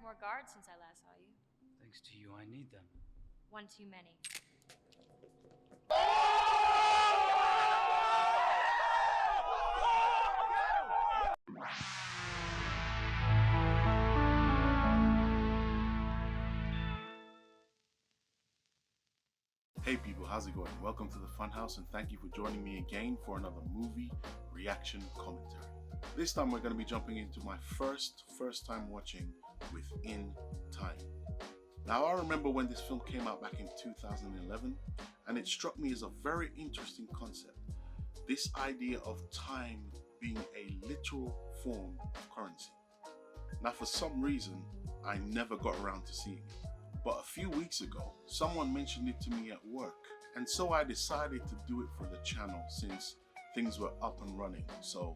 more guards since I last saw you. Thanks to you, I need them. One too many. Hey people, how's it going? Welcome to the Funhouse and thank you for joining me again for another movie reaction commentary. This time we're going to be jumping into my first time watching Within Time. Now I remember when this film came out back in 2011 and it struck me as a very interesting concept. This idea of time being a literal form of currency. Now for some reason I never got around to seeing it. But a few weeks ago, someone mentioned it to me at work, and so I decided to do it for the channel since things were up and running. So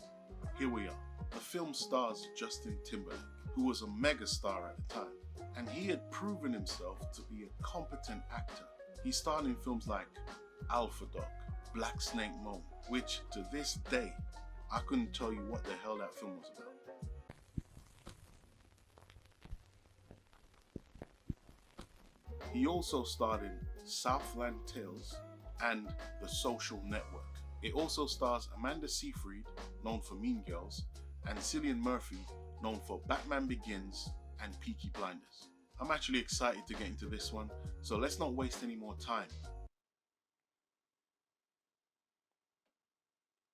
here we are. The film stars Justin Timberlake, who was a megastar at the time, and he had proven himself to be a competent actor. He starred in films like Alpha Dog, Black Snake Moan, which to this day, I couldn't tell you what the hell that film was about. He also starred in Southland Tales and The Social Network. It also stars Amanda Seyfried, known for Mean Girls, and Cillian Murphy, known for Batman Begins and Peaky Blinders. I'm actually excited to get into this one, so let's not waste any more time.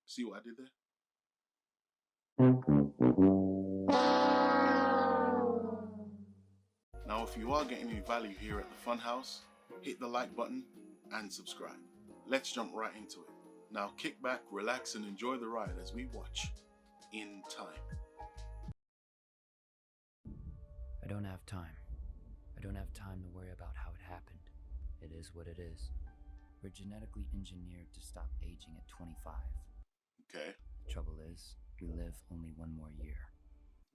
See what I did there? Now if you are getting any value here at the Funhouse, hit the like button and subscribe. Let's jump right into it. Now kick back, relax and enjoy the ride as we watch In Time. I don't have time. I don't have time to worry about how it happened. It is what it is. We're genetically engineered to stop aging at 25. Okay. The trouble is, we live only one more year.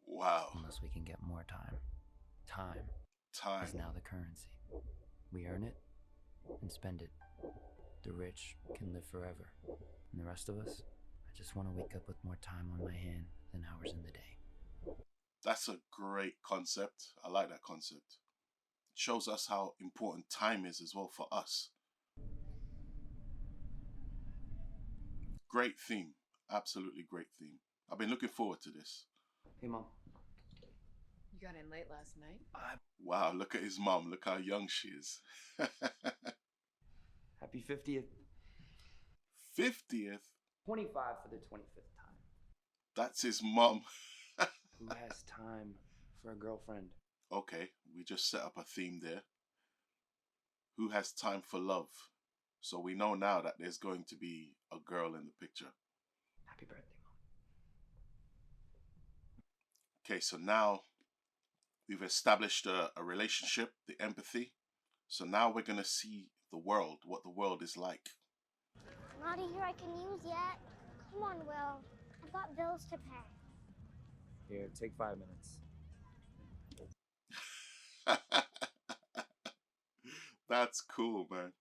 Wow. Unless we can get more time. Time is Time. now the currency. We earn it and spend it. The rich can live forever. And the rest of us, I just want to wake up with more time on my hand than hours in the day. That's a great concept. I like that concept. It shows us how important time is as well for us. Great theme. Absolutely great theme. I've been looking forward to this. Hey, Mom. You got in late last night? Wow, look at his mom. Look how young she is. Happy 50th. 50th? 25 for the 25th time. That's his mom. Who has time for a girlfriend? Okay, we just set up a theme there. Who has time for love? So we know now that there's going to be a girl in the picture. Happy birthday, Mom. Okay, so now we've established a relationship, the empathy. So now we're going to see the world, what the world is like. Not a year I can use yet. Come on, Will. I've got bills to pay. Here, take 5 minutes. That's cool, man.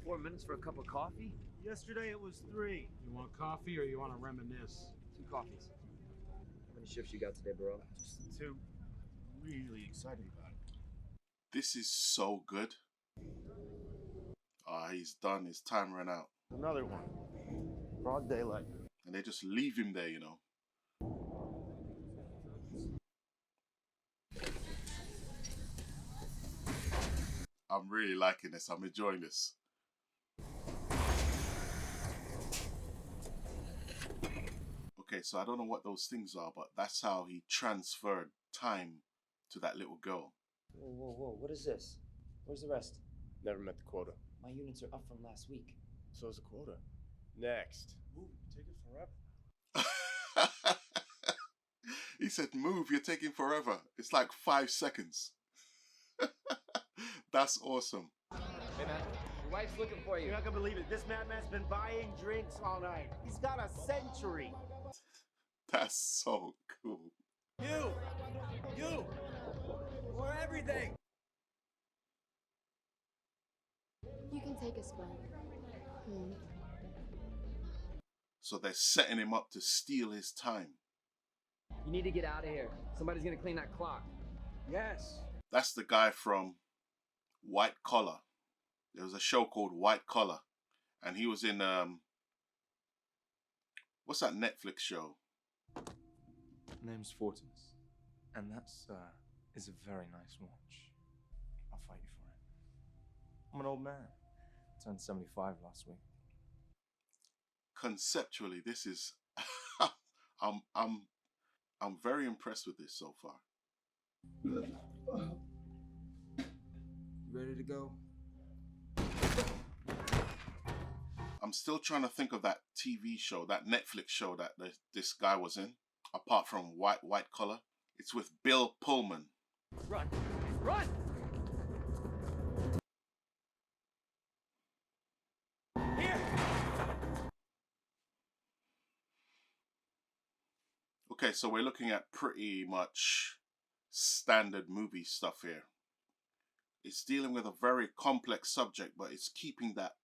4 minutes for a cup of coffee? Yesterday it was 3. You want coffee or you want to reminisce? 2 coffees. How many shifts you got today, bro? Just 2. Really excited about it. This is so good. He's done. His time ran out. Another one. Broad daylight. And they just leave him there, you know. I'm really liking this. I'm enjoying this. Okay, so I don't know what those things are, but that's how he transferred time to that little girl. Whoa, what is this? Where's the rest? Never met the quota. My units are up from last week. So is the quota. Next. Ooh, take it forever. He said, move, you're taking forever. It's like 5 seconds. That's awesome. Hey man, your wife's looking for you. You're not gonna believe it. This madman's been buying drinks all night. He's got a century. That's so cool. You, for everything. You can take a spoon. So they're setting him up to steal his time. You need to get out of here. Somebody's gonna clean that clock. Yes. That's the guy from White Collar. There was a show called White Collar, and he was in what's that Netflix show? Name's Fortis, and that's is a very nice watch. I'll fight you for it. I'm an old man. Turned 75 last week. Conceptually, this is I'm very impressed with this so far. You ready to go? I'm still trying to think of that TV show, that Netflix show that this guy was in, apart from White Collar. It's with Bill Pullman. Run! Run! Here! Okay, so we're looking at pretty much standard movie stuff here. It's dealing with a very complex subject, but it's keeping that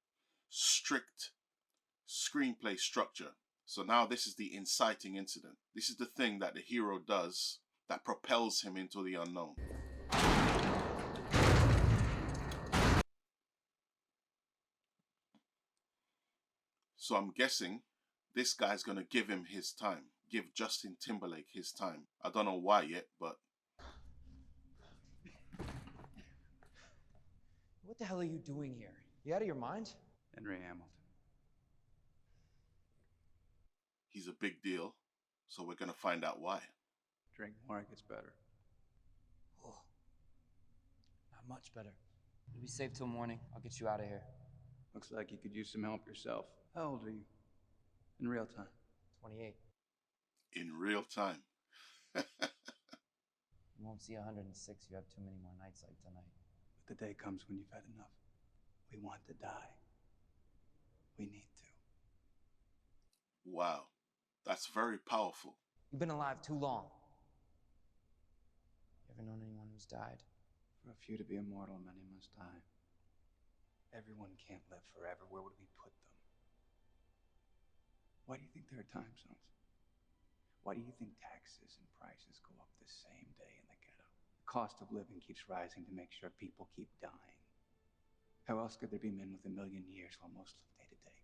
strict screenplay structure. So now this is the inciting incident. This is the thing that the hero does that propels him into the unknown. So I'm guessing this guy's going to give him his time. Give Justin Timberlake his time. I don't know why yet, but... What the hell are you doing here? You out of your mind? Henry Hamilton. He's a big deal, so we're going to find out why. Drink more, it gets better. Oh, not much better. You'll be safe till morning. I'll get you out of here. Looks like you could use some help yourself. How old are you? In real time. 28. In real time. You won't see 106. You have too many more nights like tonight. But the day comes when you've had enough. We want to die. We need to. Wow. That's very powerful. You've been alive too long. You ever known anyone who's died? For a few to be immortal, many must die. Everyone can't live forever. Where would we put them? Why do you think there are time zones? Why do you think taxes and prices go up the same day in the ghetto? The cost of living keeps rising to make sure people keep dying. How else could there be men with 1 million years while most live day to day?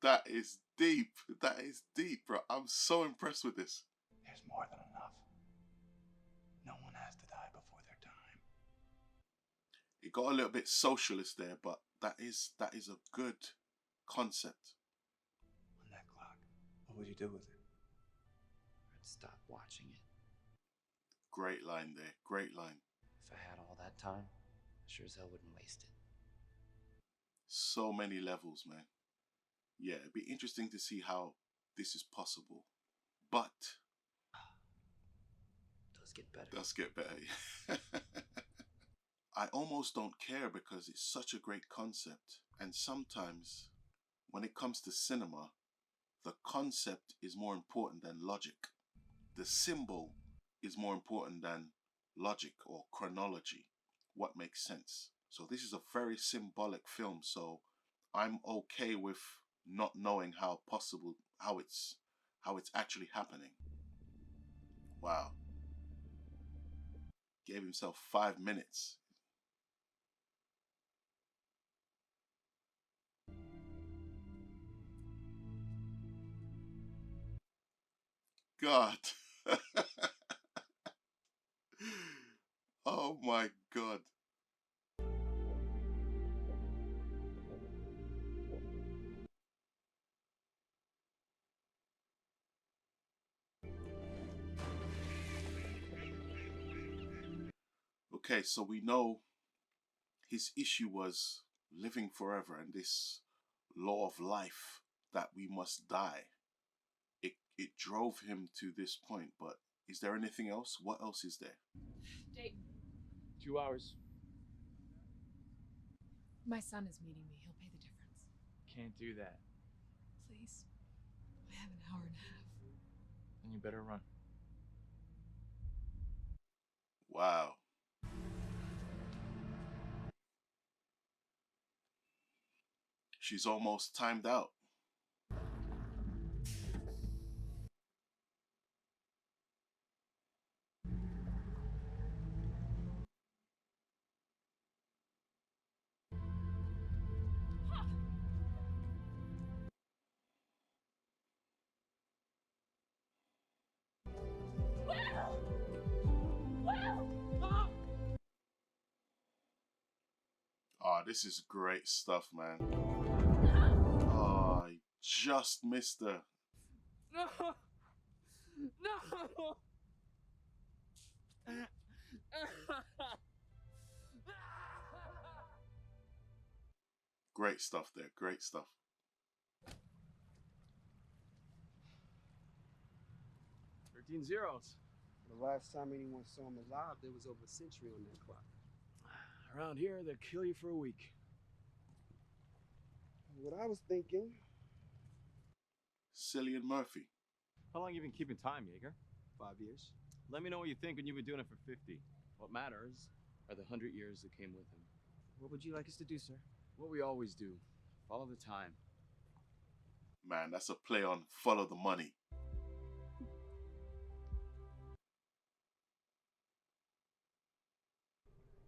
That is deep. That is deep, bro. I'm so impressed with this. There's more than enough. No one has to die before their time. It got a little bit socialist there, but that is a good concept. On that clock, what would you do with it? I'd stop watching it. Great line there. Great line. If I had all that time, I sure as hell wouldn't waste it. So many levels, man. Yeah, it'd be interesting to see how this is possible. But Does get better. does get better. I almost don't care because it's such a great concept. And sometimes when it comes to cinema, the concept is more important than logic. The symbol is more important than logic or chronology. What makes sense? So this is a very symbolic film. So I'm okay with not knowing how it's actually happening. Wow. Gave himself 5 minutes. God. Oh my God. Okay, so we know his issue was living forever and this law of life that we must die. It drove him to this point, but is there anything else? What else is there? Jake, 2 hours. my son is meeting me. He'll pay the difference. Can't do that. Please. I have an hour and a half. Then you better run. Wow. She's almost timed out. this is great stuff, man. Oh, I just missed her. No! No! Great stuff there. Great stuff. 13 zeros. The last time anyone saw him alive, there was over a century on that clock. Around here, they'll kill you for a week. What I was thinking. Cillian Murphy. How long you been keeping time, Jaeger? 5 years. Let me know what you think when you've been doing it for 50. What matters are the 100 years that came with him. What would you like us to do, sir? What we always do. Follow the time. Man, that's a play on Follow the Money.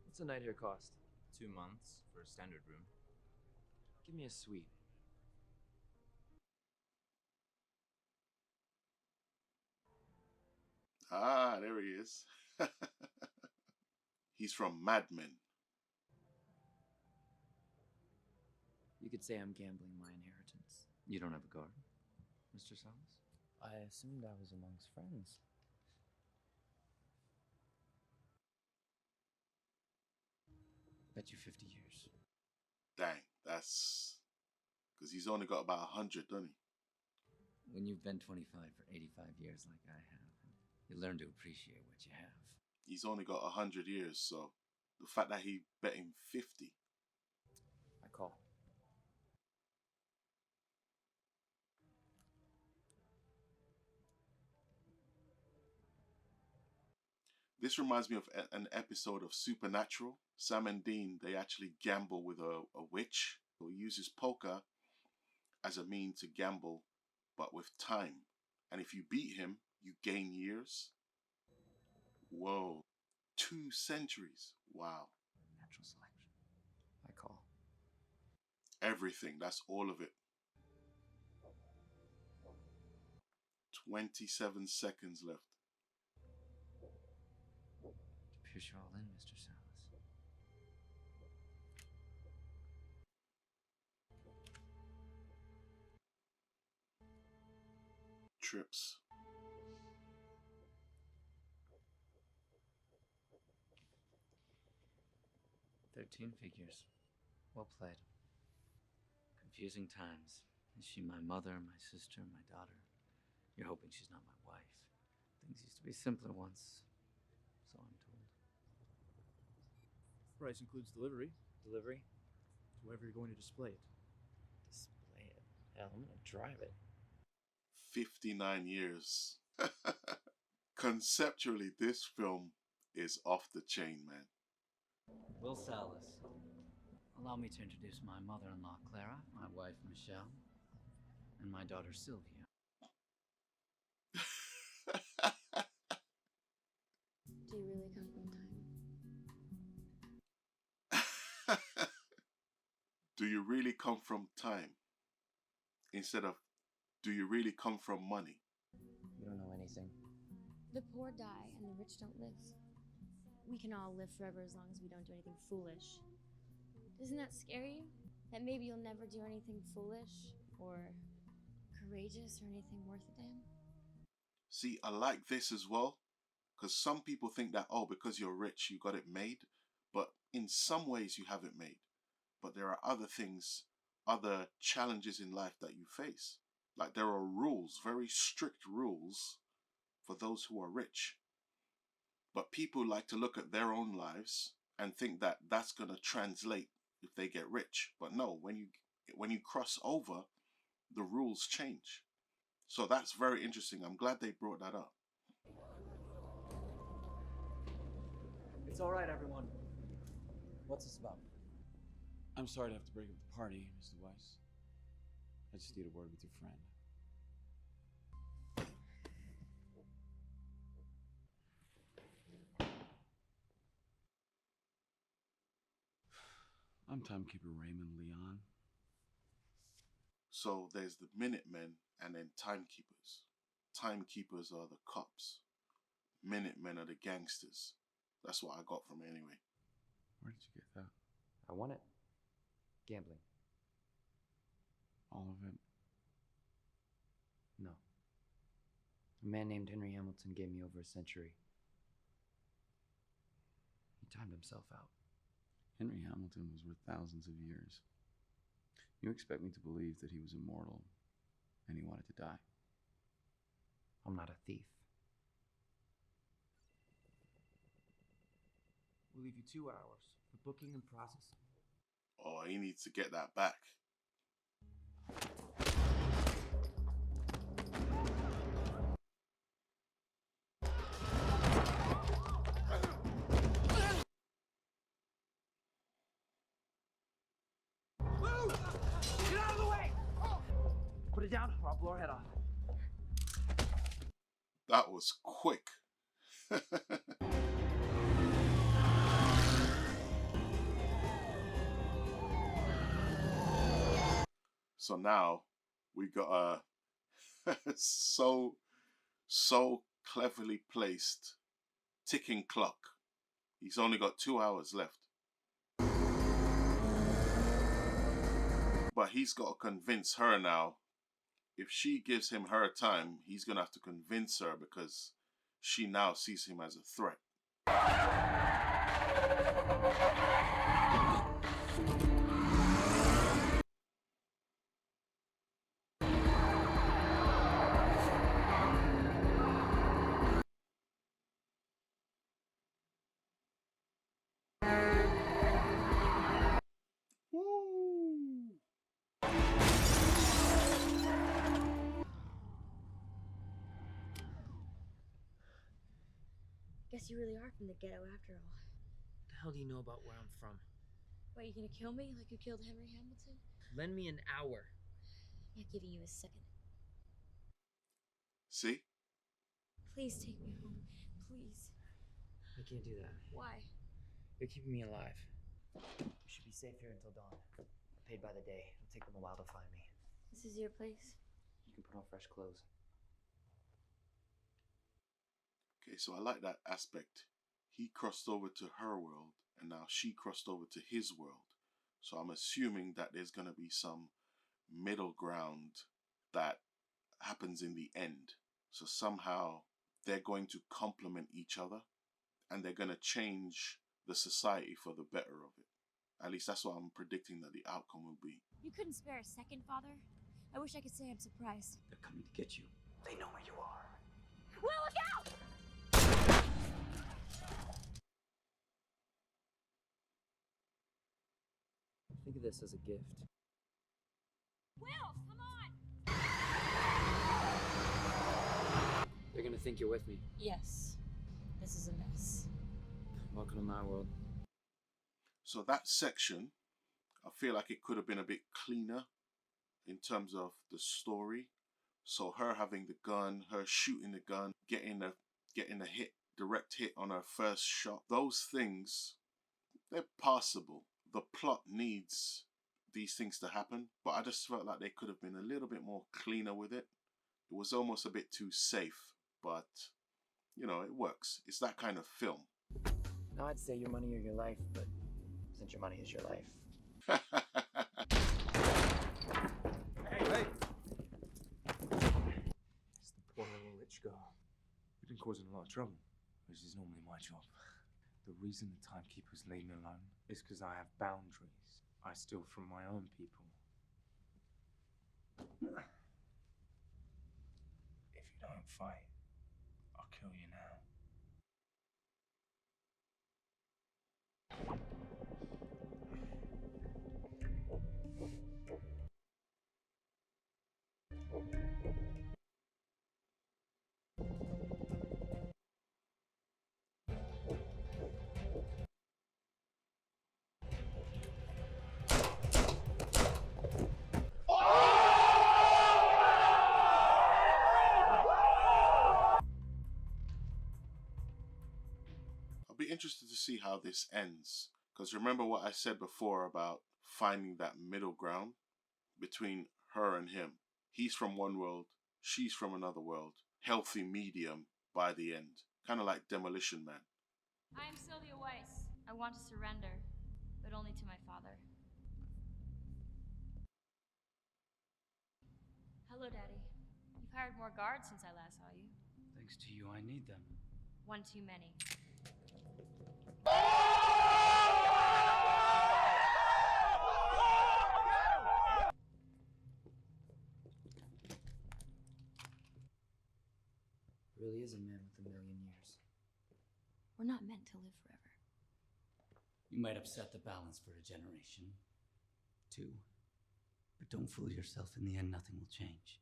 What's a night here cost? 2 months for a standard room. Give me a suite. Ah, there he is. He's from Mad Men. You could say I'm gambling my inheritance. You don't have a garden, Mr. Salas? I assumed I was amongst friends. Bet you 50 years. Dang, that's... Because he's only got about 100, doesn't he? When you've been 25 for 85 years like I have, you learn to appreciate what you have. He's only got 100 years, so the fact that he bet him 50. I call. This reminds me of an episode of Supernatural. Sam and Dean, they actually gamble with a witch who uses poker as a mean to gamble, but with time. And if you beat him, you gain years. Whoa. 2 centuries. Wow. Natural selection. I call. Everything. That's all of it. 27 seconds left. Push you all in, Mr. Salas. Trips. $13 figures. Well played. Confusing times. Is she my mother, my sister, my daughter? You're hoping she's not my wife. Things used to be simpler once, so I'm told. Price includes delivery. Delivery? To wherever you're going to display it. Display it. Hell, I'm gonna drive it. 59 years. Conceptually, this film is off the chain, man. Will Salas. Allow me to introduce my mother-in-law, Clara, my wife, Michelle, and my daughter, Sylvia. Do you really come from time? Do you really come from time? Instead of, do you really come from money? You don't know anything. The poor die and the rich don't live. We can all live forever as long as we don't do anything foolish. Doesn't that scare you? That maybe you'll never do anything foolish or courageous or anything worth a damn? See, I like this as well, because some people think that, oh, because you're rich, you got it made. But in some ways, you have it made. But there are other things, other challenges in life that you face. Like there are rules, very strict rules for those who are rich. But people like to look at their own lives and think that that's going to translate if they get rich. But no, when you cross over, the rules change. So that's very interesting. I'm glad they brought that up. It's all right, everyone. What's this about? I'm sorry to have to break up the party, Mr. Weiss. I just need a word with your friend. I'm timekeeper Raymond Leon. So there's the Minutemen and then timekeepers. Timekeepers are the cops. Minutemen are the gangsters. That's what I got from it anyway. Where did you get that? I won it. Gambling. All of it? No. A man named Henry Hamilton gave me over a century. He timed himself out. Henry Hamilton was worth thousands of years. You expect me to believe that he was immortal and he wanted to die? I'm not a thief. We'll leave you 2 hours for booking and processing. Oh, he needs to get that back. Get out of the way! Put it down or I'll blow her head off. That was quick. So now we got a so cleverly placed ticking clock. He's only got 2 hours left. But he's got to convince her now. If she gives him her time, he's going to have to convince her because she now sees him as a threat. Guess you really are from the ghetto after all. What the hell do you know about where I'm from? What, you gonna kill me like you killed Henry Hamilton? Lend me an hour. I'm not giving you a second. See? Please take me home. Please. I can't do that. Why? You're keeping me alive. We should be safe here until dawn. Paid by the day. It'll take them a while to find me. This is your place? You can put on fresh clothes. Okay, so I like that aspect. He crossed over to her world, and now she crossed over to his world. So I'm assuming that there's going to be some middle ground that happens in the end. So somehow they're going to complement each other, and they're going to change the society for the better of it. At least that's what I'm predicting that the outcome will be. You couldn't spare a second, Father? I wish I could say I'm surprised. They're coming to get you. They know where you are. Will, look out! Think of this as a gift. Will, come on! They're gonna think you're with me. Yes. This is a mess. Welcome to my world. So that section, I feel like it could have been a bit cleaner in terms of the story. So her having the gun, her shooting the gun, getting a hit, direct hit on her first shot. Those things, they're passable. The plot needs these things to happen, but I just felt like they could have been a little bit more cleaner with it. It was almost a bit too safe, but you know, it works. It's that kind of film. Now I'd say your money or your life, but since your money is your life. Hey! It's the poor little lich girl. You've been causing a lot of trouble, which is normally my job. The reason the timekeepers leave me alone is because I have boundaries. I steal from my own people. If you don't fight, I'll kill you now. I'll be interested to see how this ends, because remember what I said before about finding that middle ground between her and him. He's from one world, she's from another world. Healthy medium by the end. Kind of like Demolition Man. I am Sylvia Weiss. I want to surrender, but only to my father. hired more guards since I last saw you. Thanks to you, I need them. One too many. Really is a man with a million years. We're not meant to live forever. You might upset the balance for a generation. 2. But don't fool yourself. In the end, nothing will change.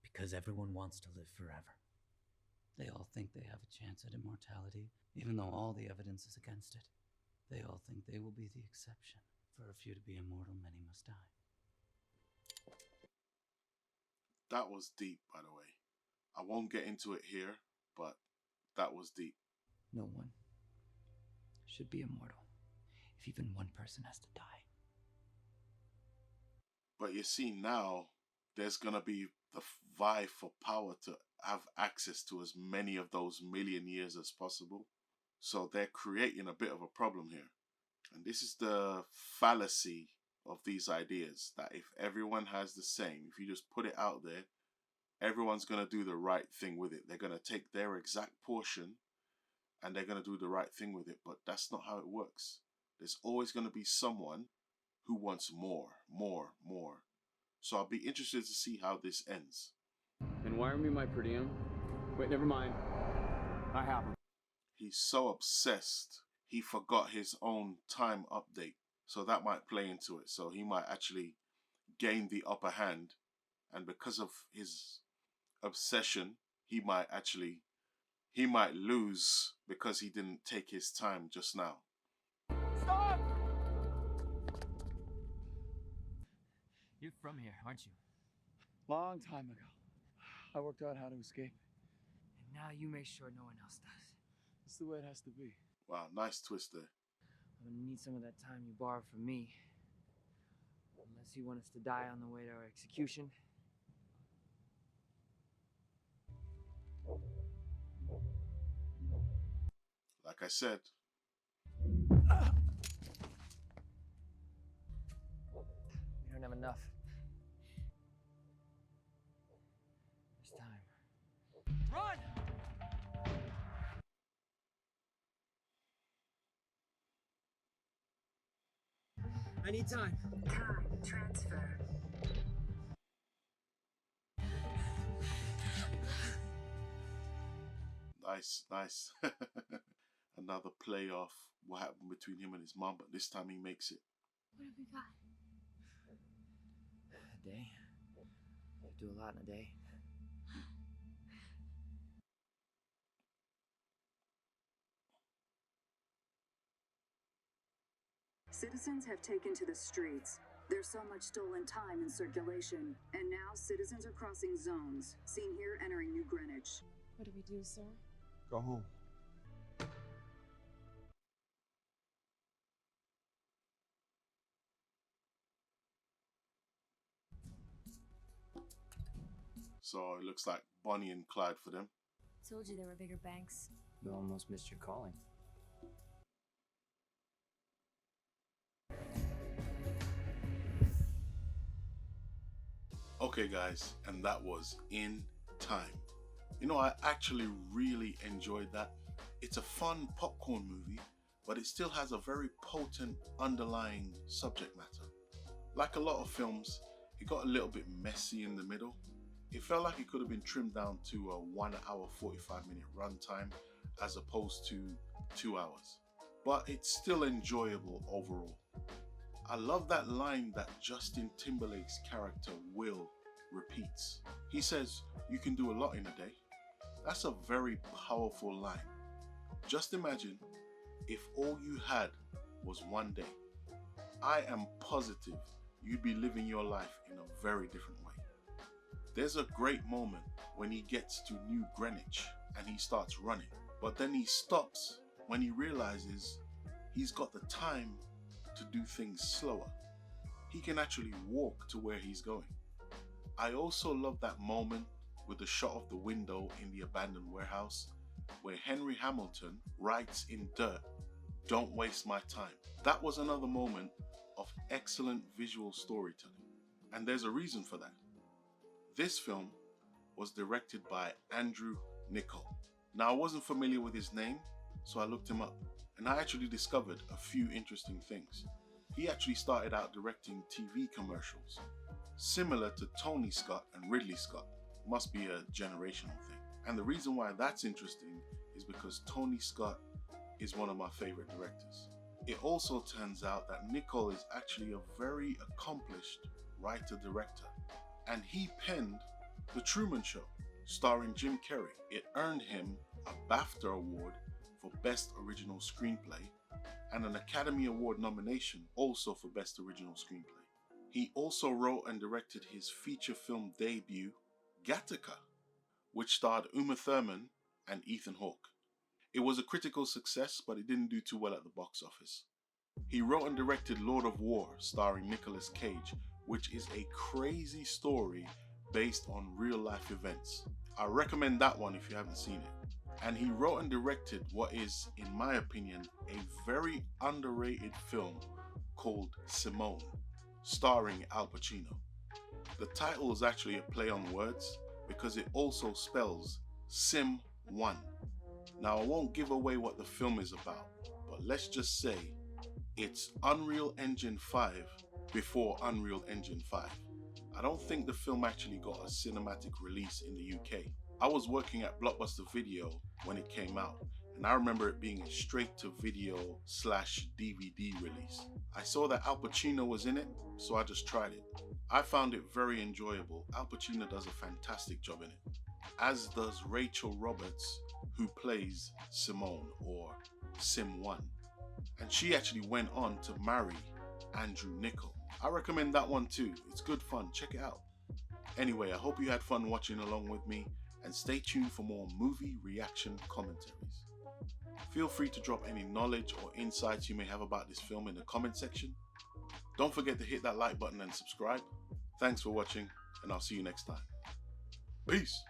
Because everyone wants to live forever. They all think they have a chance at immortality, even though all the evidence is against it. They all think they will be the exception. For a few to be immortal, many must die. That was deep, by the way. I won't get into it here, but that was deep. No one should be immortal if even one person has to die. But you see now, there's going to be the vie for power to have access to as many of those million years as possible. So they're creating a bit of a problem here. And this is the fallacy of these ideas, that if everyone has the same, if you just put it out there, everyone's going to do the right thing with it. They're going to take their exact portion and they're going to do the right thing with it. But that's not how it works. There's always going to be someone who wants more. So I'll be interested to see how this ends. And wire me my per diem. Wait, never mind. I have him. He's so obsessed, he forgot his own time update. So that might play into it. So he might actually gain the upper hand. And because of his obsession, he might lose because he didn't take his time just now. Stop! You're from here, aren't you? Long time ago. I worked out how to escape. And now you make sure no one else does. It's the way it has to be. Wow, nice twist there. I'm gonna need some of that time you borrowed from me. Unless you want us to die on the way to our execution. Like I said, We don't have enough. This time. Run! I need time. Time transfer. Nice. Another play off what happened between him and his mom, but this time he makes it. What have we got? A day. You do a lot in a day. Citizens have taken to the streets. There's so much stolen time in circulation, and now citizens are crossing zones, seen here entering New Greenwich. What do we do, sir? Go home. So it looks like Bonnie and Clyde for them. Told you there were bigger banks. You almost missed your calling. Okay guys, and that was In Time. You know, I actually really enjoyed that. It's a fun popcorn movie, but it still has a very potent underlying subject matter. Like a lot of films, it got a little bit messy in the middle. It felt like it could have been trimmed down to a 1 hour 45 minute runtime as opposed to 2 hours. But it's still enjoyable overall. I love that line that Justin Timberlake's character Will repeats. He says, "You can do a lot in a day." That's a very powerful line. Just imagine if all you had was one day. I am positive you'd be living your life in a very different way. There's a great moment when he gets to New Greenwich and he starts running, but then he stops when he realizes he's got the time to do things slower. He can actually walk to where he's going. I also love that moment with the shot of the window in the abandoned warehouse where Henry Hamilton writes in dirt, "Don't waste my time." That was another moment of excellent visual storytelling, and there's a reason for that. This film was directed by Andrew Niccol. Now, I wasn't familiar with his name, so I looked him up, and I actually discovered a few interesting things. He actually started out directing TV commercials, similar to Tony Scott and Ridley Scott. Must be a generational thing. And the reason why that's interesting is because Tony Scott is one of my favorite directors. It also turns out that Niccol is actually a very accomplished writer-director, and he penned The Truman Show, starring Jim Carrey. It earned him a BAFTA award for Best Original Screenplay and an Academy Award nomination also for Best Original Screenplay. He also wrote and directed his feature film debut, Gattaca, which starred Uma Thurman and Ethan Hawke. It was a critical success, but it didn't do too well at the box office. He wrote and directed Lord of War, starring Nicolas Cage, which is a crazy story based on real-life events. I recommend that one if you haven't seen it. And he wrote and directed what is, in my opinion, a very underrated film called Simone, starring Al Pacino. The title is actually a play on words because it also spells Sim 1. Now, I won't give away what the film is about, but let's just say it's Unreal Engine 5 before Unreal Engine 5. I don't think the film actually got a cinematic release in the UK. I was working at Blockbuster Video when it came out, and I remember it being a straight-to-video/DVD release. I saw that Al Pacino was in it, so I just tried it. I found it very enjoyable. Al Pacino does a fantastic job in it, as does Rachel Roberts, who plays Simone, or Sim 1. And she actually went on to marry Andrew Niccol. I recommend that one too. It's good fun. Check it out. Anyway, I hope you had fun watching along with me, and stay tuned for more movie reaction commentaries. Feel free to drop any knowledge or insights you may have about this film in the comment section. Don't forget to hit that like button and subscribe. Thanks for watching, and I'll see you next time. Peace!